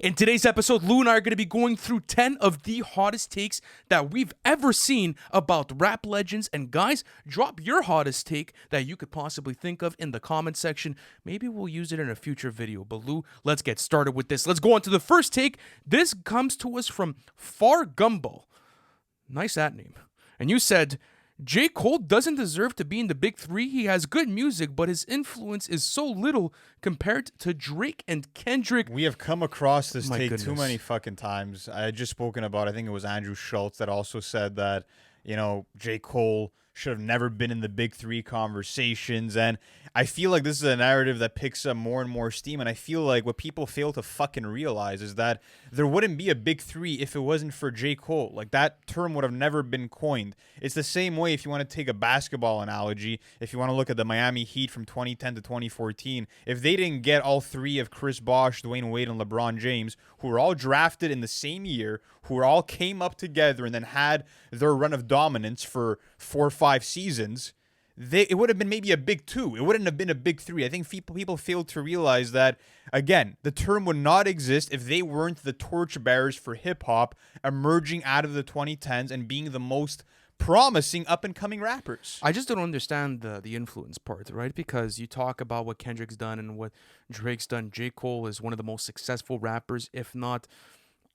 In today's episode, Lou and I are going to be going through 10 of the hottest takes that we've ever seen about rap legends. And guys, drop your hottest take that you could possibly think of in the comment section. Maybe we'll use it in a future video. But Lou, let's get started with this. Let's go on to the first take. This comes to us from Far Gumbo. Nice that name. And you said, J. Cole doesn't deserve to be in the big three. He has good music, but his influence is so little compared to Drake and Kendrick. We have come across this take goodness. too many fucking times. I had just spoken about, I think it was Andrew Schultz that also said that, J. Cole should have never been in the big three conversations. And I feel like this is a narrative that picks up more and more steam. And I feel like what people fail to fucking realize is that there wouldn't be a big three if it wasn't for J. Cole. Like, that term would have never been coined. It's the same way if you want to take a basketball analogy, if you want to look at the Miami Heat from 2010 to 2014, if they didn't get all three of Chris Bosh, Dwayne Wade, and LeBron James, who were all drafted in the same year, who all came up together and then had their run of dominance for 4 or 5 seasons, it would have been maybe a big two. It wouldn't have been a big three. I think people fail to realize that, again, the term would not exist if they weren't the torchbearers for hip-hop emerging out of the 2010s and being the most promising up-and-coming rappers. I just don't understand the influence part, right? Because you talk about what Kendrick's done and what Drake's done. J. Cole is one of the most successful rappers, if not,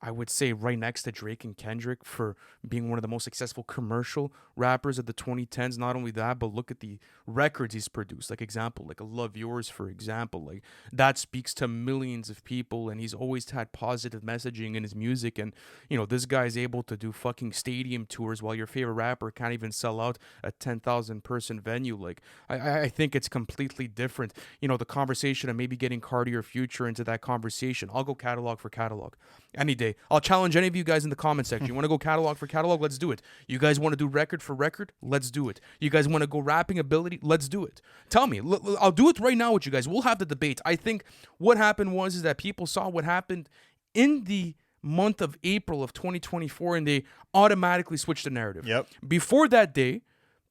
I would say, right next to Drake and Kendrick for being one of the most successful commercial rappers of the 2010s. Not only that, but look at the records he's produced. Like example, like Love Yours, for example. Like that speaks to millions of people, and he's always had positive messaging in his music. And, this guy's able to do fucking stadium tours while your favorite rapper can't even sell out a 10,000 person venue. Like, I think it's completely different. The conversation of maybe getting Cardi or Future into that conversation. I'll go catalog for catalog any day. I'll challenge any of you guys in the comment section. You want to go catalog for catalog? Let's do it. You guys want to do record for record? Let's do it. You guys want to go rapping ability? Let's do it. Tell me. I'll do it right now with you guys. We'll have the debate. I think what happened is that people saw what happened in the month of April of 2024, and they automatically switched the narrative. Yep. Before that day,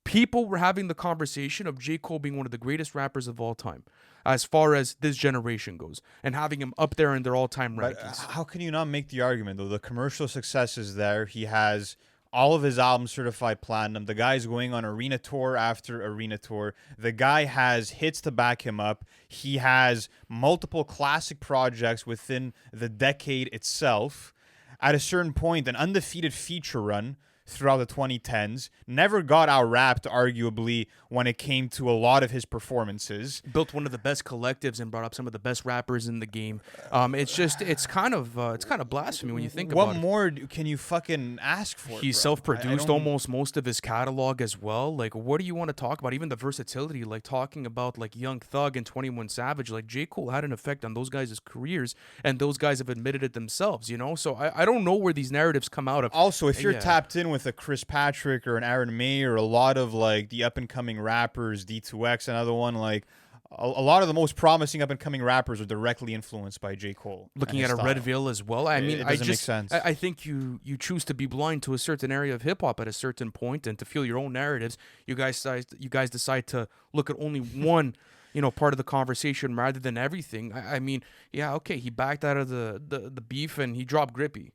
people were having the conversation of J. Cole being one of the greatest rappers of all time, as far as this generation goes, and having him up there in their all-time rankings. But how can you not make the argument, though? The commercial success is there. He has all of his albums certified platinum. The guy's going on arena tour after arena tour. The guy has hits to back him up. He has multiple classic projects within the decade itself. At a certain point, an undefeated feature run throughout the 2010s, never got out-rapped, arguably, when it came to a lot of his performances. Built one of the best collectives and brought up some of the best rappers in the game. It's kind of blasphemy when you think about it. What more can you fucking ask for? He self-produced almost most of his catalog as well. Like, what do you want to talk about? Even the versatility, like talking about like Young Thug and 21 Savage. Like, J. Cole had an effect on those guys' careers, and those guys have admitted it themselves. So I don't know where these narratives come out of. Also, if you're tapped in with a Chris Patrick or an Aaron May or a lot of like the up and coming rappers, D2X, another one, like a lot of the most promising up and coming rappers are directly influenced by J. Cole. Looking at a Red Veil as well. I mean, it doesn't make sense. I think you choose to be blind to a certain area of hip hop at a certain point and to feel your own narratives. You guys decide to look at only one part of the conversation rather than everything. I mean, yeah, okay, he backed out of the beef and he dropped Grippy.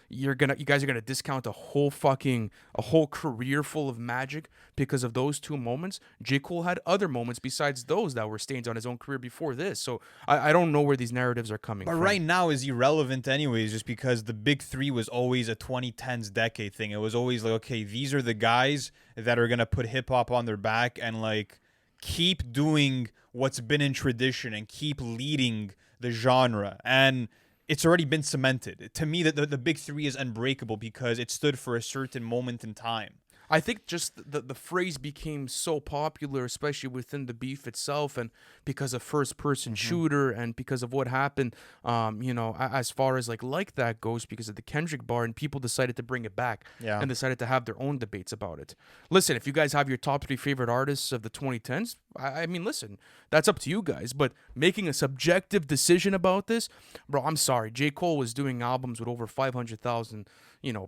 You guys are gonna discount a whole career full of magic because of those 2 moments. J. Cole had other moments besides those that were stains on his own career before this. So I don't know where these narratives are coming from. But right now is irrelevant anyways, just because the big three was always a 2010s decade thing. It was always like, okay, these are the guys that are gonna put hip hop on their back and like keep doing what's been in tradition and keep leading the genre. And it's already been cemented. To me, the big three is unbreakable because it stood for a certain moment in time. I think just the phrase became so popular, especially within the beef itself, and because of first-person shooter, and because of what happened, as far as like that goes, because of the Kendrick bar, and people decided to bring it back, and decided to have their own debates about it. Listen, if you guys have your top 3 favorite artists of the 2010s, I mean, listen, that's up to you guys. But making a subjective decision about this, bro, I'm sorry. J. Cole was doing albums with over 500,000,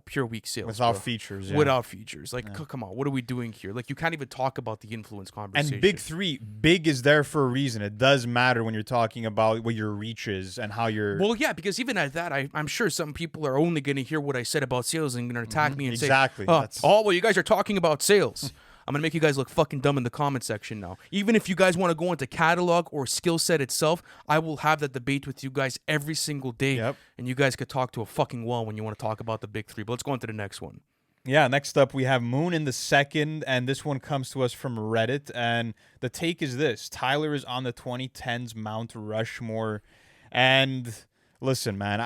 pure week sales. Without bro. features, yeah. Without features. Like, come on, what are we doing here? Like, you can't even talk about the influence conversation. And Big Three, big is there for a reason. It does matter when you're talking about what your reach is and how you're. Well, yeah, because even at that, I'm sure some people are only going to hear what I said about sales and going to attack me and exactly. say, well, you guys are talking about sales. I'm going to make you guys look fucking dumb in the comment section now. Even if you guys want to go into catalog or skill set itself, I will have that debate with you guys every single day. Yep. And you guys could talk to a fucking wall when you want to talk about the Big Three. But let's go on to the next one. Yeah, next up we have Moon in the second, and this one comes to us from Reddit, and the take is this: Tyler is on the 2010s Mount Rushmore, and listen, man,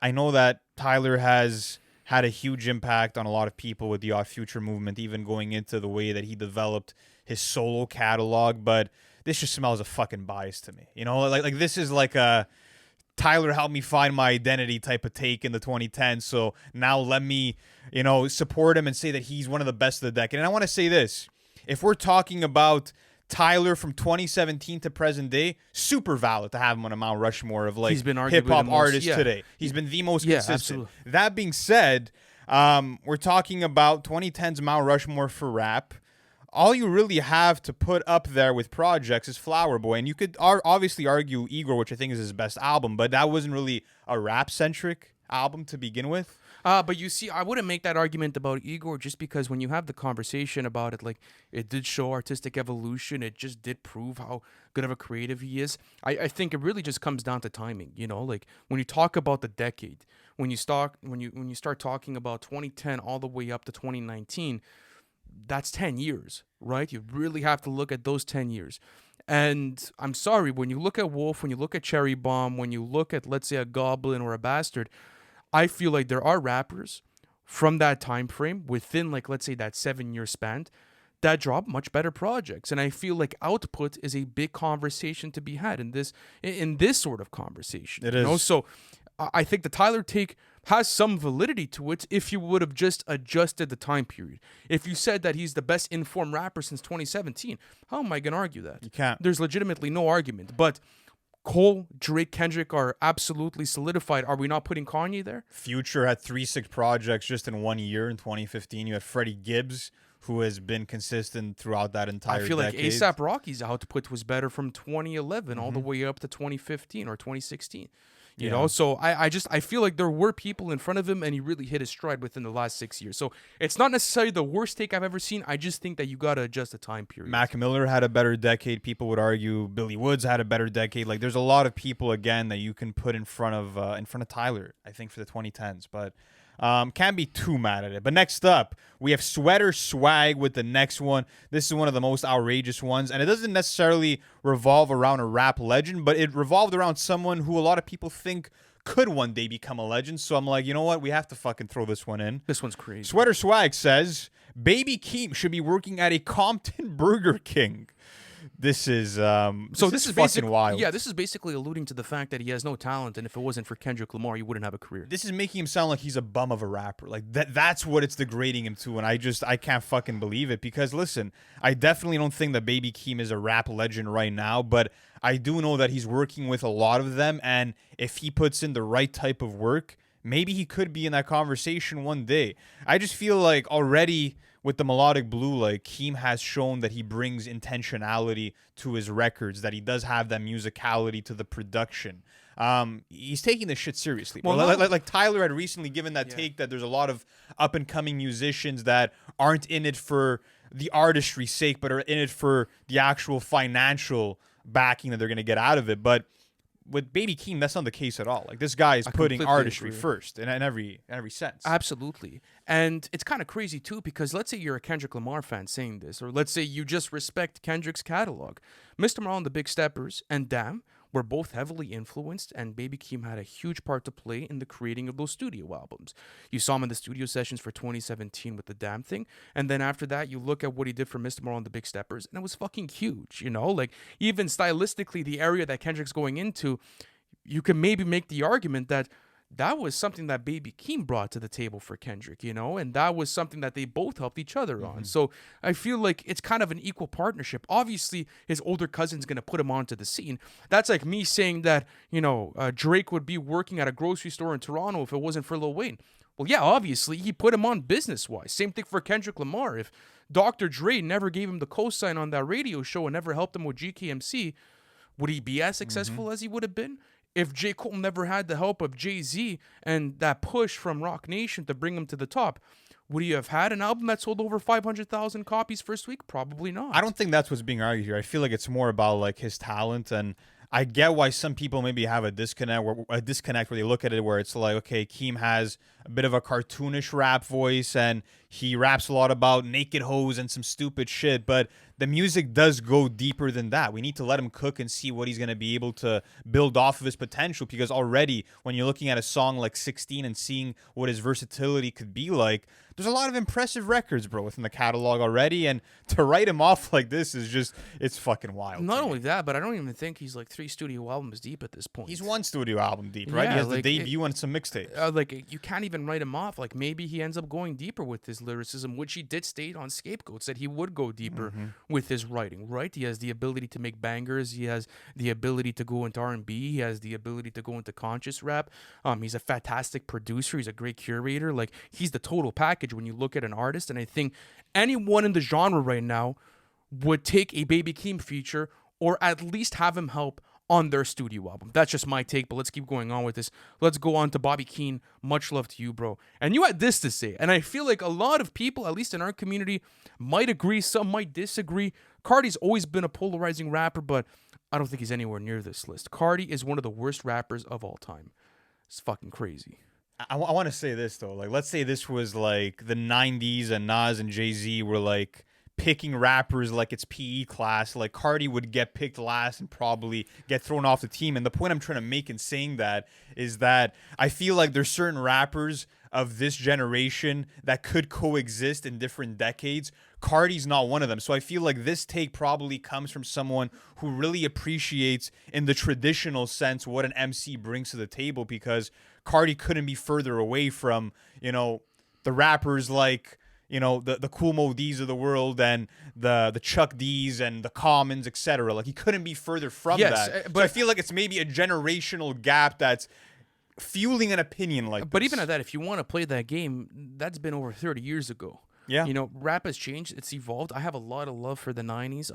I know that Tyler has had a huge impact on a lot of people with the Odd Future movement, even going into the way that he developed his solo catalog, but this just smells of fucking bias to me. Like this is like a Tyler helped me find my identity type of take in the 2010s, so now let me, support him and say that he's one of the best of the decade. And I want to say this: if we're talking about Tyler from 2017 to present day, super valid to have him on a Mount Rushmore of like hip hop artists today. He's been the most consistent. Absolutely. That being said, we're talking about 2010's Mount Rushmore for rap. All you really have to put up there with projects is Flower Boy, and you could obviously argue Igor, which I think is his best album, but that wasn't really a rap-centric album to begin with. But you see, I wouldn't make that argument about Igor just because when you have the conversation about it, like, it did show artistic evolution. It just did prove how good of a creative he is. I think it really just comes down to timing, like when you talk about the decade, when you start talking about 2010 all the way up to 2019, that's 10 years, right? You really have to look at those 10 years. And I'm sorry, when you look at Wolf, when you look at Cherry Bomb, when you look at, let's say, a Goblin or a Bastard, I feel like there are rappers from that time frame within, like, let's say that 7-year span that drop much better projects. And I feel like output is a big conversation to be had in this sort of conversation. It is. So I think the Tyler take has some validity to it if you would have just adjusted the time period. If you said that he's the best informed rapper since 2017, how am I going to argue that? You can't. There's legitimately no argument. But Cole, Drake, Kendrick are absolutely solidified. Are we not putting Kanye there? Future had 3-6 projects just in 1 year in 2015. You had Freddie Gibbs, who has been consistent throughout that entire decade. I feel like A$AP Rocky's output was better from 2011 all the way up to 2015 or 2016. You know, so I feel like there were people in front of him and he really hit his stride within the last 6 years. So it's not necessarily the worst take I've ever seen. I just think that you got to adjust the time period. Mac Miller had a better decade. People would argue Billy Woods had a better decade. Like, there's a lot of people, again, that you can put in front of Tyler, I think, for the 2010s. But can't be too mad at it. But next up, we have SweaterSwag with the next one. This is one of the most outrageous ones, and it doesn't necessarily revolve around a rap legend, but it revolved around someone who a lot of people think could one day become a legend. So I'm like, you know what? We have to fucking throw this one in. This one's crazy. SweaterSwag says, Baby Keane should be working at a Compton Burger King. This is this is fucking wild. Yeah, this is basically alluding to the fact that he has no talent, and if it wasn't for Kendrick Lamar, he wouldn't have a career. This is making him sound like he's a bum of a rapper. Like that's what it's degrading him to, and I can't fucking believe it. Because listen, I definitely don't think that Baby Keem is a rap legend right now, but I do know that he's working with a lot of them, and if he puts in the right type of work, maybe he could be in that conversation one day. I just feel like already with the Melodic Blue, like, Keem has shown that he brings intentionality to his records, that he does have that musicality to the production. He's taking this shit seriously. Well, like Tyler had recently given that take that there's a lot of up-and-coming musicians that aren't in it for the artistry's sake, but are in it for the actual financial backing that they're going to get out of it. But with Baby Keem, that's not the case at all. Like, this guy is putting artistry first in every sense. Absolutely. And it's kind of crazy too, because let's say you're a Kendrick Lamar fan saying this, or let's say you just respect Kendrick's catalog. Mr. Morale and the Big Steppers and Damn were both heavily influenced, and Baby Keem had a huge part to play in the creating of those studio albums. You saw him in the studio sessions for 2017 with the Damn thing, and then after that, you look at what he did for Mr. Morale and the Big Steppers, and it was fucking huge, you know? Like, even stylistically, the area that Kendrick's going into, you can maybe make the argument that that was something that Baby Keane brought to the table for Kendrick, and that was something that they both helped each other on. So I feel like it's kind of an equal partnership. Obviously, his older cousin's going to put him onto the scene. That's like me saying that, Drake would be working at a grocery store in Toronto if it wasn't for Lil Wayne. Well, yeah, obviously, he put him on business-wise. Same thing for Kendrick Lamar. If Dr. Dre never gave him the cosign on that radio show and never helped him with GKMC, would he be as successful as he would have been? If J. Cole never had the help of Jay-Z and that push from Rock Nation to bring him to the top, would he have had an album that sold over 500,000 copies first week? Probably not. I don't think that's what's being argued here. I feel like it's more about like his talent, and I get why some people maybe have a disconnect where they look at it where it's like, okay, Keem has a bit of a cartoonish rap voice and he raps a lot about naked hoes and some stupid shit, but the music does go deeper than that. We need to let him cook and see what he's going to be able to build off of his potential, because already when you're looking at a song like 16 and seeing what his versatility could be like, there's a lot of impressive records, bro, within the catalog already, and to write him off like this is just, it's fucking wild. Not only that, but I don't even think he's like 3 studio albums deep at this point. He's 1 studio album deep, right? Yeah, he has like, the debut and some mixtapes. Like, you can't even write him off. Like, maybe he ends up going deeper with his lyricism, which he did state on Scapegoat, said he would go deeper with his writing, right? He has the ability to make bangers. He has the ability to go into R&B. He has the ability to go into conscious rap. He's a fantastic producer. He's a great curator. Like, he's the total package when you look at an artist, and I think anyone in the genre right now would take a Baby Keem feature or at least have him help on their studio album. That's just my take, but let's keep going on with this. Let's go on to Bobby Keane. Much love to you, bro. And you had this to say, and I feel like a lot of people, at least in our community, might agree, some might disagree. Cardi's always been a polarizing rapper, but I don't think he's anywhere near this list. Cardi is one of the worst rappers of all time. It's fucking crazy. I want to say this, though. Like, let's say this was like the 90s and Nas and Jay-Z were like picking rappers like it's PE class. Like, Cardi would get picked last and probably get thrown off the team. And the point I'm trying to make in saying that is that I feel like there's certain rappers of this generation that could coexist in different decades. Cardi's not one of them. So I feel like this take probably comes from someone who really appreciates, in the traditional sense, what an MC brings to the table, because Cardi couldn't be further away from, the rappers like, the Cool Mo D's of the world and the Chuck D's and the Commons, etc. Like, he couldn't be further from that. But I feel like it's maybe a generational gap that's fueling an opinion like But this. even at that, if you want to play that game, that's been over 30 years ago. Yeah. Rap has changed. It's evolved. I have a lot of love for the 90s.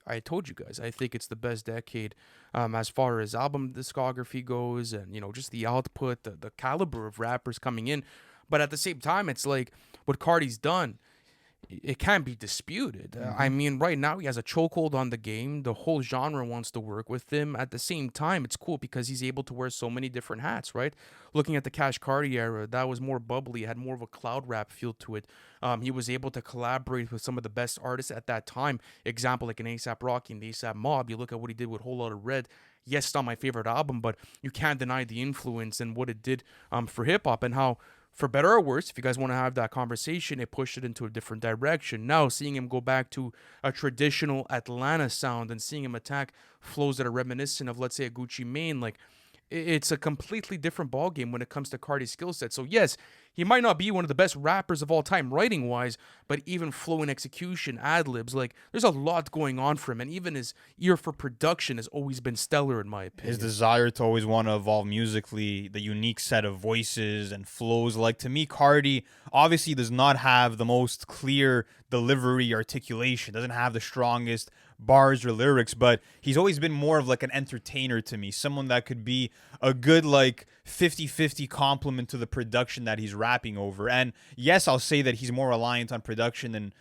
I told you guys, I think it's the best decade as far as album discography goes and, just the output, the caliber of rappers coming in. But at the same time, it's like what Cardi's done, it can't be disputed. I mean, right now he has a chokehold on the game. The whole genre wants to work with him. At the same time, it's cool because he's able to wear so many different hats, right? Looking at the Cash Cardi era, that was more bubbly, had more of a cloud rap feel to it. He was able to collaborate with some of the best artists at that time. Example, like an A$AP Rocky and the A$AP Mob. You look at what he did with Whole Lotta Red. Yes, it's not my favorite album, but you can't deny the influence and what it did for hip-hop and how, for better or worse, if you guys want to have that conversation, it pushed it into a different direction. Now, seeing him go back to a traditional Atlanta sound and seeing him attack flows that are reminiscent of, let's say, a Gucci Mane, like, it's a completely different ballgame when it comes to Cardi's skill set. So, yes, he might not be one of the best rappers of all time writing-wise, but even flow and execution, ad-libs, like, there's a lot going on for him. And even his ear for production has always been stellar, in my opinion. His desire to always want to evolve musically, the unique set of voices and flows. Like, to me, Cardi obviously does not have the most clear delivery articulation, doesn't have the strongest bars or lyrics, but he's always been more of like an entertainer to me, someone that could be a good like 50-50 complement to the production that he's rapping over. And yes, I'll say that he's more reliant on production than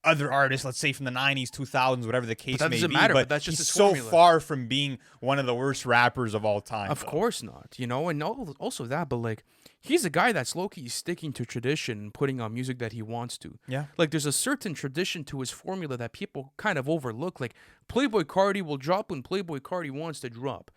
other artists, let's say from the 90s, 2000s, whatever the case may be, but that's just he's his so formula. far from being one of the worst rappers of all time. Of course not, and also that, but like, he's a guy that's low-key sticking to tradition and putting on music that he wants to. Yeah. Like, there's a certain tradition to his formula that people kind of overlook. Like, Playboy Cardi will drop when Playboy Cardi wants to drop.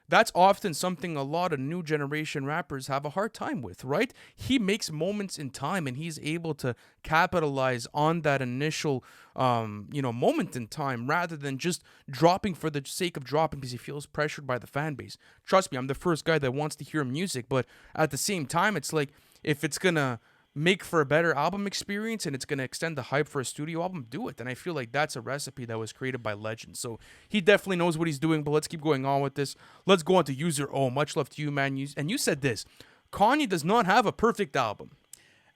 That's often something a lot of new generation rappers have a hard time with, right? He makes moments in time and he's able to capitalize on that initial moment in time rather than just dropping for the sake of dropping because he feels pressured by the fan base. Trust me, I'm the first guy that wants to hear music, but at the same time, it's like if it's gonna make for a better album experience and it's going to extend the hype for a studio album, do it. And I feel like that's a recipe that was created by legends. So he definitely knows what he's doing, but let's keep going on with this. Let's go on to User O. Much love to you, man. And you said this, Kanye does not have a perfect album.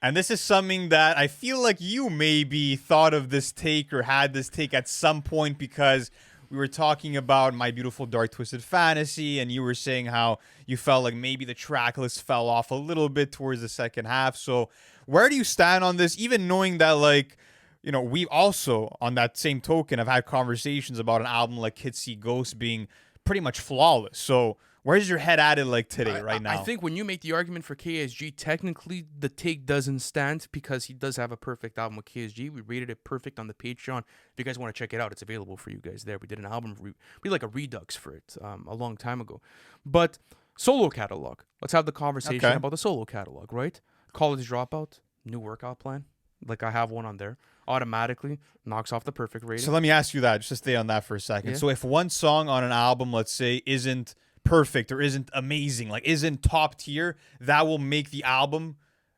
And this is something that I feel like you maybe thought of this take or had this take at some point because we were talking about My Beautiful Dark Twisted Fantasy, and you were saying how you felt like maybe the track list fell off a little bit towards the second half. So where do you stand on this, even knowing that, like, you know, we also, on that same token, have had conversations about an album like Kids See Ghosts being pretty much flawless. So where's your head at it like today, right now? I think when you make the argument for KSG, technically the take doesn't stand because he does have a perfect album with KSG. We rated it perfect on the Patreon. If you guys want to check it out, it's available for you guys there. We did an album, we did like a redux for it a long time ago. But solo catalog, let's have the conversation about the solo catalog, right? College Dropout, new workout plan. Like I have one on there. Automatically knocks off the perfect rating. So let me ask you that, just to stay on that for a second. Yeah. So if one song on an album, let's say, isn't perfect or isn't amazing, like isn't top tier, that will make the album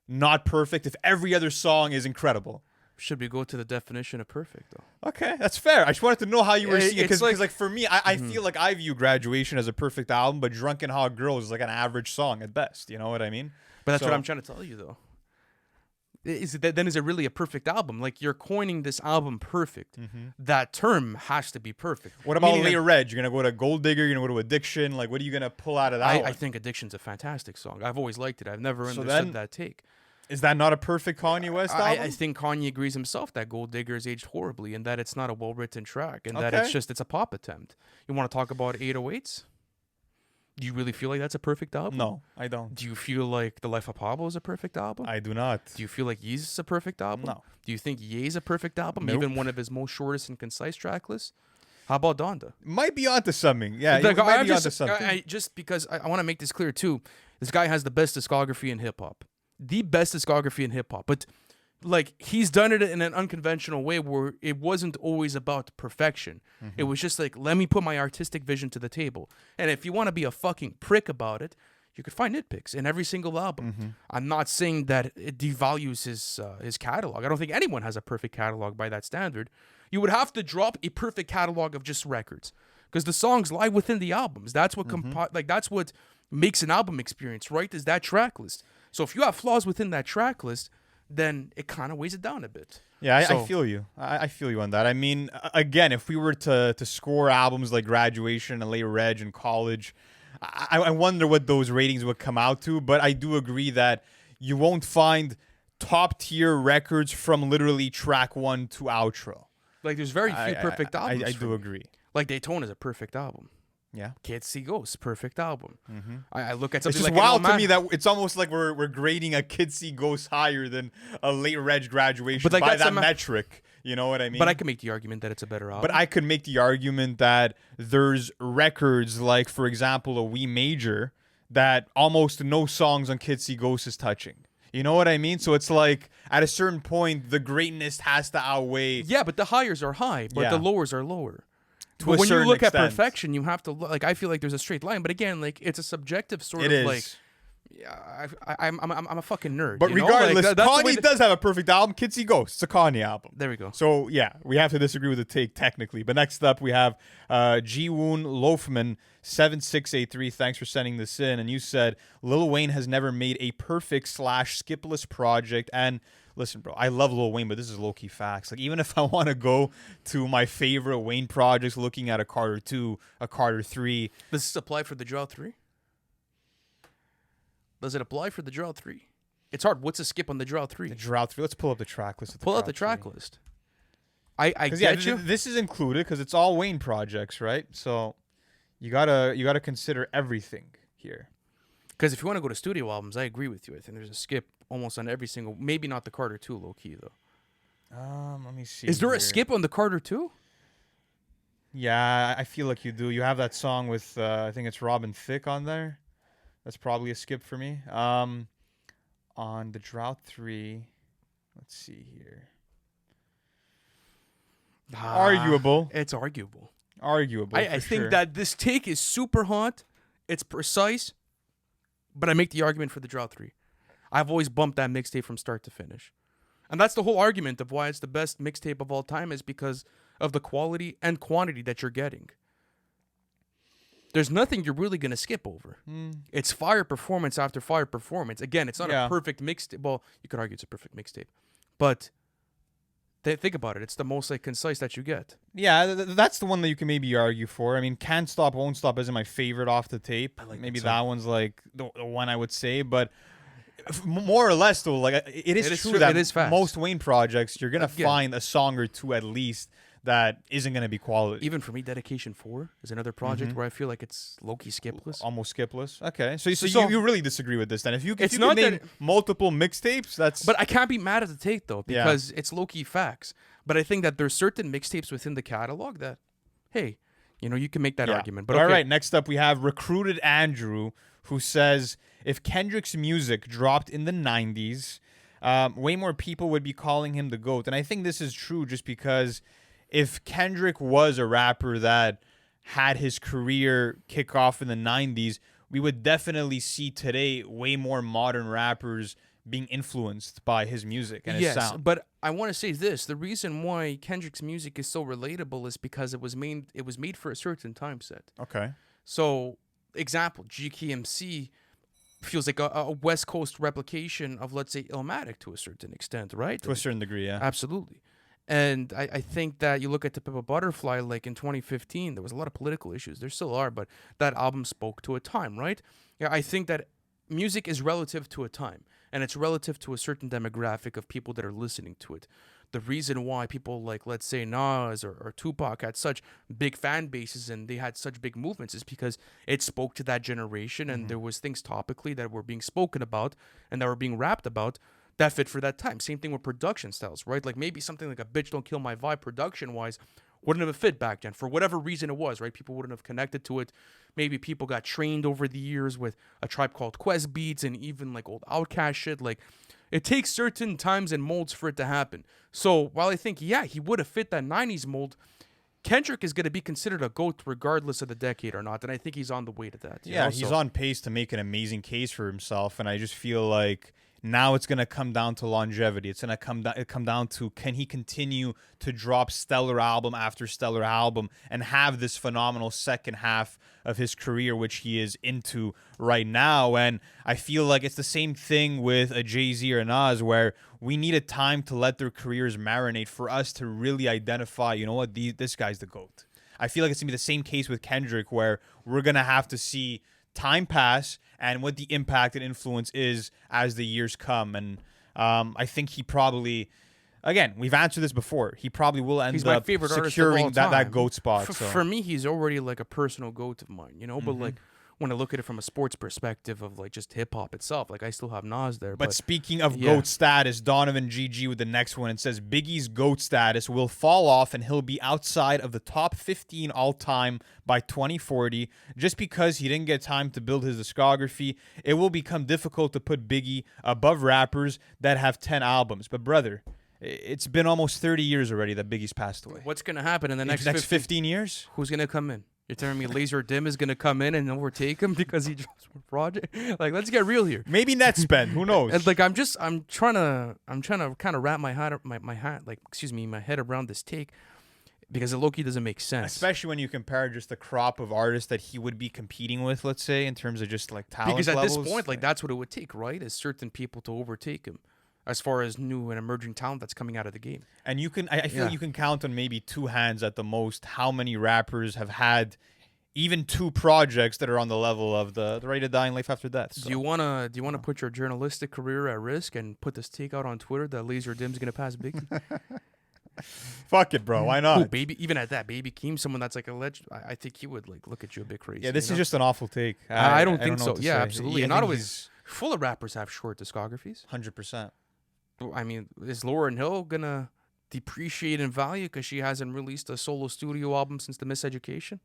not perfect if every other song is incredible. Should we go to the definition of perfect, though? Okay, that's fair. I just wanted to know how you were seeing it, because like for me, I feel like I view Graduation as a perfect album, but Drunken Hot Girl is like an average song at best. You know what I mean? But that's what I'm trying to tell you, though. Is it really a perfect album? Like, you're coining this album perfect. That term has to be perfect. What about Later Reg? You're going to go to Gold Digger? You're going to go to Addiction? Like, what are you going to pull out of that one? I think Addiction's a fantastic song. I've always liked it. I've never understood that take. Is that not a perfect Kanye West album? I think Kanye agrees himself that Gold Digger is aged horribly and that it's not a well-written track and that it's a pop attempt. You want to talk about 808s? Do you really feel like that's a perfect album? No, I don't. Do you feel like The Life of Pablo is a perfect album? I do not. Do you feel like Yeezus is a perfect album? No. Do you think Ye's a perfect album? Nope. Even one of his most shortest and concise track lists? How about Donda? Might be onto something. Yeah, might be onto something. Just because I want to make this clear too. This guy has the best discography in hip-hop. The best discography in hip-hop. But like, he's done it in an unconventional way where it wasn't always about perfection. It was just like, let me put my artistic vision to the table. And if you want to be a fucking prick about it, you could find nitpicks in every single album. I'm not saying that it devalues his catalog. I don't think anyone has a perfect catalog by that standard. You would have to drop a perfect catalog of just records because the songs lie within the albums. That's what that's what makes an album experience, right? Is that track list. So if you have flaws within that track list, then it kind of weighs it down a bit. Yeah, I feel you. I feel you on that. I mean, again, if we were to score albums like Graduation and Later Reg and College, I wonder what those ratings would come out to. But I do agree that you won't find top tier records from literally track 1 to outro. Like, there's very few perfect albums. I do agree. Like, Daytona is a perfect album. Yeah, Kids See Ghosts, perfect album. I look at something it's just like wild to me that it's almost like we're grading a Kids See Ghosts higher than a Late Reg Graduation by that metric. You know what I mean? But I can make the argument that it's a better album. But I could make the argument that there's records like, for example, a We Major that almost no songs on Kids See Ghosts is touching. You know what I mean? So it's like, at a certain point, the greatness has to outweigh. Yeah, but the highs are high, but the lowers are lower. But when you look at perfection, you have to look, like, I feel like there's a straight line, but again, like, it's a subjective sort of like. Yeah, I'm a fucking nerd. But regardless, Kanye does have a perfect album. Kids See Ghosts. It's a Kanye album. There we go. So yeah, we have to disagree with the take technically. But next up, we have Ji-Woon Loafman 7683. Thanks for sending this in. And you said Lil Wayne has never made a perfect / skipless project. And listen, bro, I love Lil Wayne, but this is low-key facts. Like, even if I want to go to my favorite Wayne projects, looking at a Carter 2, a Carter 3. Does this apply for the Drought 3? Does it apply for the Drought 3? It's hard. What's a skip on the Drought 3? The Drought 3. Let's pull up the track list. Pull out the track list. I get you. This is included because it's all Wayne projects, right? So you gotta consider everything here. Because if you want to go to studio albums, I agree with you. I think there's a skip almost on every single. Maybe not the Carter 2 low key though. Let me see. Is there a skip on the Carter 2? Yeah, I feel like you do. You have that song with I think it's Robin Thicke on there. That's probably a skip for me. On the Drought 3, let's see here. Arguable. It's arguable. Arguable. I think that this take is super hot. It's precise, but I make the argument for the Drought 3. I've always bumped that mixtape from start to finish. And that's the whole argument of why it's the best mixtape of all time, is because of the quality and quantity that you're getting. There's nothing you're really going to skip over. It's fire performance after fire performance. Again, it's not a perfect mixtape. Well, you could argue it's a perfect mixtape. But think about it. It's the most concise that you get. Yeah, that's the one that you can maybe argue for. I mean, Can't Stop, Won't Stop isn't my favorite off the tape. Maybe that one's like the one I would say. But more or less, though, like it is true that most Wayne projects, you're going to find a song or two at least that isn't going to be quality. Even for me, Dedication 4 is another project where I feel like it's low-key skipless. Almost skipless. Okay. So you really disagree with this then. If you can name multiple mixtapes, that's... But I can't be mad at the take, though, because it's low-key facts. But I think that there's certain mixtapes within the catalog that, hey, you can make that argument. But all right, next up we have Recruited Andrew, who says, if Kendrick's music dropped in the 90s, way more people would be calling him the GOAT. And I think this is true just because if Kendrick was a rapper that had his career kick off in the 90s, we would definitely see today way more modern rappers being influenced by his music and his sound. But I want to say this. The reason why Kendrick's music is so relatable is because it was made for a certain time set. Okay. So, example, GKMC feels like a West Coast replication of, let's say, Illmatic to a certain extent, right? To a certain degree, yeah. Absolutely. And I think that you look at To Pimp a Butterfly, like in 2015, there was a lot of political issues. There still are, but that album spoke to a time, right? Yeah, I think that music is relative to a time, and it's relative to a certain demographic of people that are listening to it. The reason why people like, let's say, Nas or Tupac had such big fan bases and they had such big movements is because it spoke to that generation, and there was things topically that were being spoken about and that were being rapped about that fit for that time. Same thing with production styles, right? Like maybe something like a Bitch Don't Kill My Vibe production-wise wouldn't have fit back then for whatever reason it was, right? People wouldn't have connected to it. Maybe people got trained over the years with A Tribe Called Quest beats and even like old Outkast shit. Like it takes certain times and molds for it to happen. So while I think, he would have fit that 90s mold, Kendrick is going to be considered a GOAT regardless of the decade or not, and I think he's on the way to that. He's on pace to make an amazing case for himself, and I just feel like now it's going to come down to longevity. It's going to come down to, can he continue to drop stellar album after stellar album and have this phenomenal second half of his career, which he is into right now. And I feel like it's the same thing with a Jay-Z or Nas, where we need a time to let their careers marinate for us to really identify, this guy's the GOAT. I feel like it's going to be the same case with Kendrick, where we're going to have to see time pass and what the impact and influence is as the years come. And I think he probably, again, we've answered this before, he probably will end up securing that GOAT spot. For me, he's already like a personal GOAT of mine, but like when I look at it from a sports perspective of like just hip hop itself, like I still have Nas there. But speaking of GOAT status, Donovan GG with the next one, it says Biggie's GOAT status will fall off and he'll be outside of the top 15 all time by 2040. Just because he didn't get time to build his discography, it will become difficult to put Biggie above rappers that have 10 albums. But brother, it's been almost 30 years already that Biggie's passed away. What's going to happen in the next 15 years? Who's going to come in? You're telling me Laser Dim is going to come in and overtake him because he drops one project? Like, let's get real here. Maybe net spend. Who knows? And like, I'm trying to kind of wrap my head around this take because it low-key doesn't make sense. Especially when you compare just the crop of artists that he would be competing with, let's say, in terms of just like talent because at levels. This point, like that's what it would take, right? Is certain people to overtake him as far as new and emerging talent that's coming out of the game. And you can, I feel you can count on maybe two hands at the most how many rappers have had even two projects that are on the level of the Ready to Die and Life After Death. So. Do you wanna put your journalistic career at risk and put this take out on Twitter that Laser Dim's gonna pass Biggie? Fuck it, bro. Why not? Oh, baby, even at that, Baby Keane, someone that's like a legend, I think he would like look at you a bit crazy. Yeah, this is just an awful take. I don't think so. Yeah, say. absolutely. Yeah, and not always full of rappers have short discographies. 100%. I mean, is Lauryn Hill gonna depreciate in value because she hasn't released a solo studio album since The Miseducation?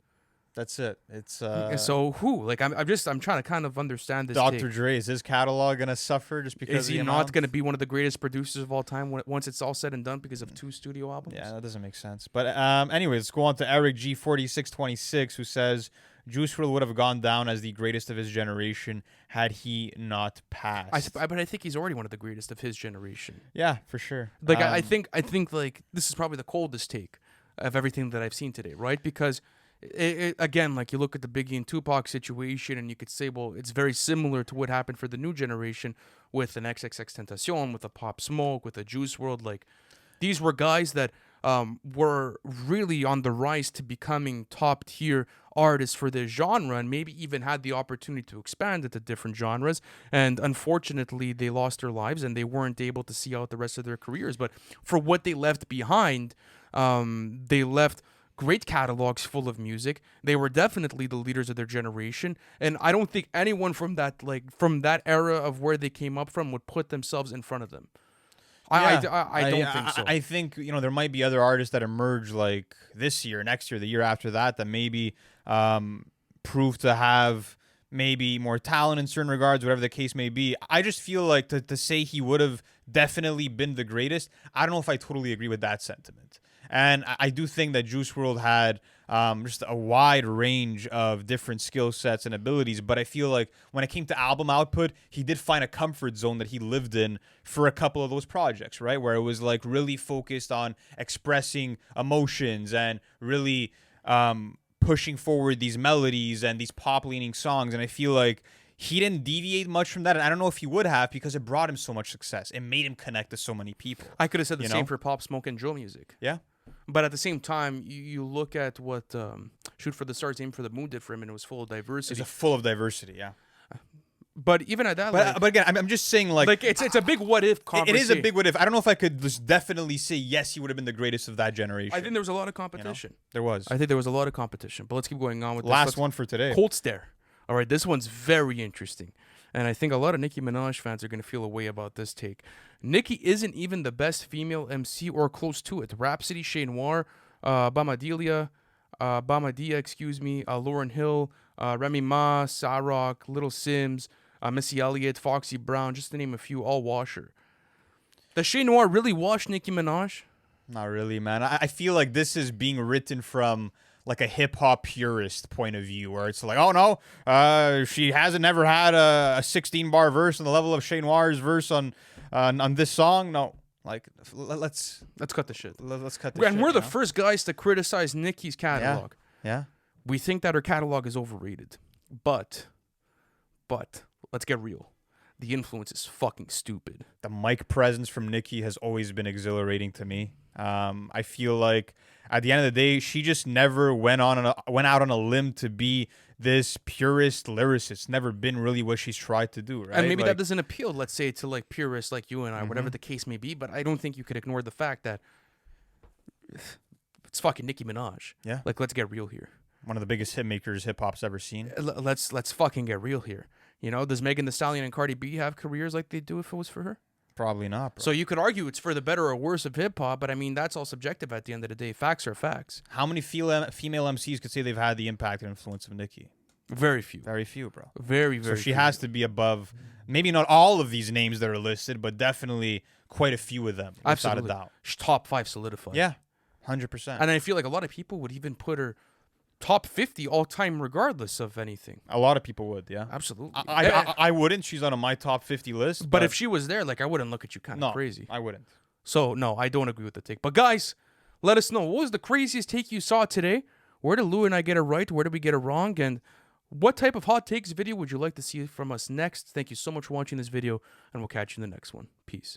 That's it. It's So who? Like I'm trying to kind of understand this. Dr. Take. Dre. Is his catalog gonna suffer just because Is of he the not amount? going to be one of the greatest producers of all time once it's all said and done because of 2 studio albums? Yeah, that doesn't make sense. But anyway, let's go on to Eric G4626, who says Juice WRLD would have gone down as the greatest of his generation had he not passed. But I think he's already one of the greatest of his generation. Yeah, for sure. Like I think like this is probably the coldest take of everything that I've seen today, right? Because again, like you look at the Biggie and Tupac situation, and you could say, well, it's very similar to what happened for the new generation with an XXXTentacion, with a Pop Smoke, with a Juice WRLD. Like these were guys that were really on the rise to becoming top tier artists for their genre, and maybe even had the opportunity to expand into different genres. And unfortunately, they lost their lives and they weren't able to see out the rest of their careers. But for what they left behind, they left great catalogs full of music. They were definitely the leaders of their generation, and I don't think anyone from that era of where they came up from would put themselves in front of them. I don't think so. I think there might be other artists that emerge like this year, next year, the year after that maybe prove to have maybe more talent in certain regards, whatever the case may be. I just feel like to say he would have definitely been the greatest, I don't know if I totally agree with that sentiment. And I do think that Juice WRLD had just a wide range of different skill sets and abilities. But I feel like when it came to album output, he did find a comfort zone that he lived in for a couple of those projects, right? Where it was like really focused on expressing emotions and really pushing forward these melodies and these pop-leaning songs. And I feel like he didn't deviate much from that. And I don't know if he would have, because it brought him so much success. It made him connect to so many people. I could have said the same for Pop Smoke and drill music. Yeah. But at the same time, you look at what Shoot for the Stars, Aim for the Moon did for him, and it was full of diversity. It's full of diversity, yeah. But even at that, but again, I'm just saying, like it's a big what if conversation. It is a big what if. I don't know if I could just definitely say yes, he would have been the greatest of that generation. I think there was a lot of competition. There was. I think there was a lot of competition. But let's keep going on with this. Last one for today. Cold Stare. All right, this one's very interesting. And I think a lot of Nicki Minaj fans are going to feel a way about this take. Nicki isn't even the best female MC or close to it. Rhapsody, Shay Noir, Bamadia, Lauryn Hill, Remy Ma, Sarok, Little Sims, Missy Elliott, Foxy Brown, just to name a few, all wash her. Does Shay Noir really wash Nicki Minaj? Not really, man. I feel like this is being written from like a hip-hop purist point of view, where it's like, oh no, she hasn't never had a 16-bar verse on the level of Shay Noir's verse on this song. No. Like, let's cut the shit. Let's cut the shit. And we're the first guys to criticize Nicki's catalog. Yeah. We think that her catalog is overrated. But let's get real. The influence is fucking stupid. The mic presence from Nicki has always been exhilarating to me. I feel like at the end of the day, she just never went out on a limb to be this purist lyricist. Never been really what she's tried to do, right? And maybe that doesn't appeal, let's say, to like purists like you and I, whatever the case may be. But I don't think you could ignore the fact that it's fucking Nicki Minaj. Yeah. Like, let's get real here. One of the biggest hit makers hip hop's ever seen. Let's fucking get real here. Does Megan Thee Stallion and Cardi B have careers like they do if it was for her? Probably not, bro. So you could argue it's for the better or worse of hip hop, but I mean that's all subjective at the end of the day. Facts are facts. How many female MCs could say they've had the impact and influence of Nicki? Very few. Very few, bro. Very So she few. has to be above, maybe not all of these names that are listed, but definitely quite a few of them, Absolutely. without a doubt. She's top 5 solidified. Yeah, 100%. And I feel like a lot of people would even put her top 50 all time regardless of anything. A lot of people would, yeah. Absolutely. I wouldn't. She's on my top 50 list. But if she was there, like I wouldn't look at you kind of no, crazy. I wouldn't. So no, I don't agree with the take. But guys, let us know, what was the craziest take you saw today? Where did Lou and I get it right? Where did we get it wrong? And what type of hot takes video would you like to see from us next? Thank you so much for watching this video, and we'll catch you in the next one. Peace.